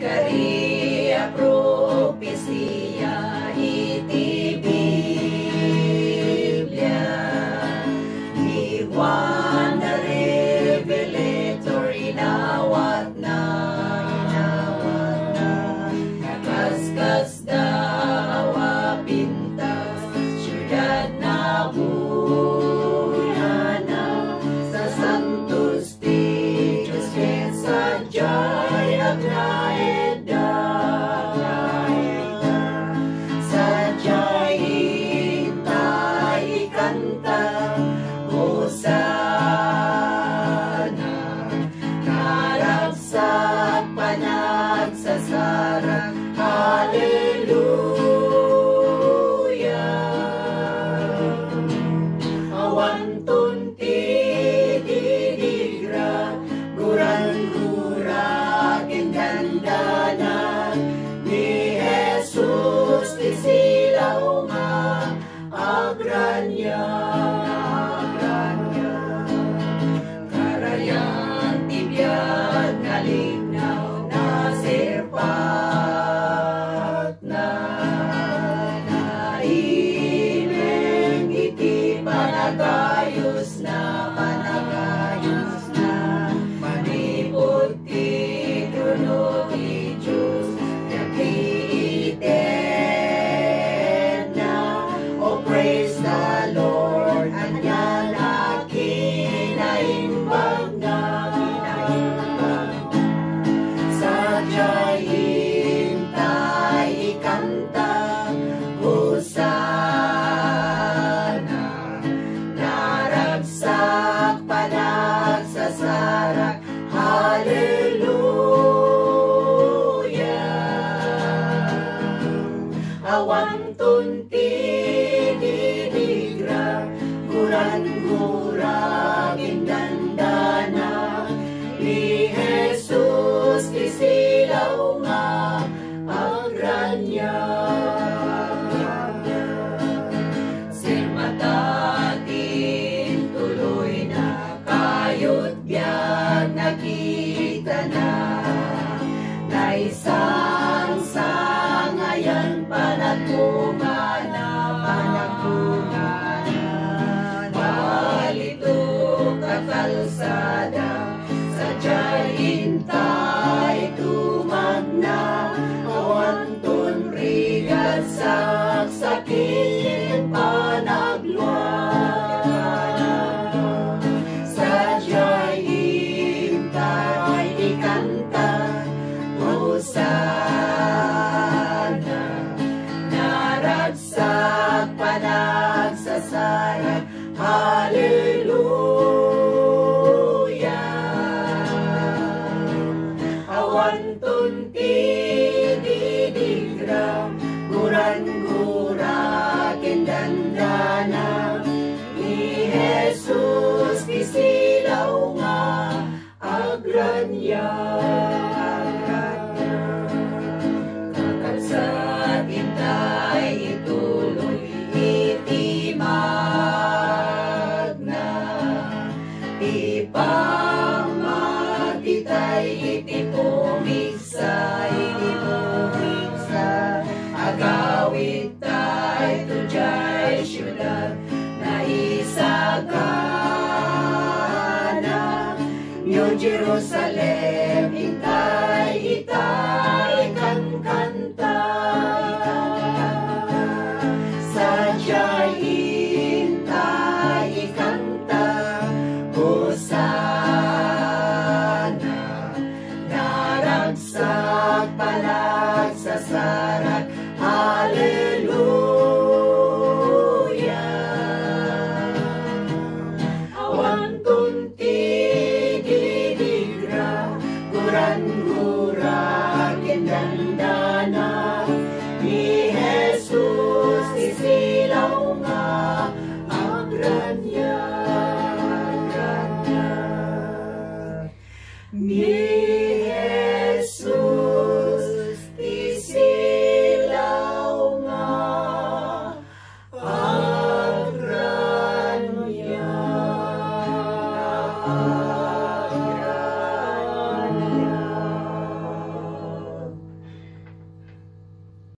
Zacaria propesía iti Biblia, ni Juan the Revelator inawat na, nakaskas dawa pintas, syudad na bulana, sa santos ti Diyos ken sadyay agnaeda, sadyay hintay kanta, hosana, naragsak panagsasarang, hallelujah. Awan tunti didigra, gurang-gura gendandana, ni Jesus ti silaw nga agranya, karayan ti biyag nga lignaw na sirpat na, naimeng iti panagayos na, manipod ti trono ti Diyos, nakiiten na, oh praise the Lord, anyan akinaimbag na, sadyay hintay ikanta, hosana, naragsak panagsasarak, hallelujah. Awan tunti didigra, gurang-gura gendandana, ni Jesus ti silaw nga agranya, sirmatatin tuloy na kayod biyag nakita na, naisang sangayan panagpungana, palito kakalsada, sadyay hintay tumagna, awan tunrigat saksakin panagluan, sadyay hintay ikanta, hosana, naragsak panagsasarang, hallelujah. Awan tunti didigra, gurang-gura gendandana, ni Jesus ti silaw nga agranya, kakalsat hintay ituloy iti magna, ipamagitay iti pumigsa, agawit tay tujay syudad na isagana, New Jerusalem hintay itay kanta, sadyay hintay ikanta, hosana, naragsak panagsasarak, hallelujah. Awan tunti didigra, gurang-gura gendandana, ni Jesus ti silaw nga agranya, agranya.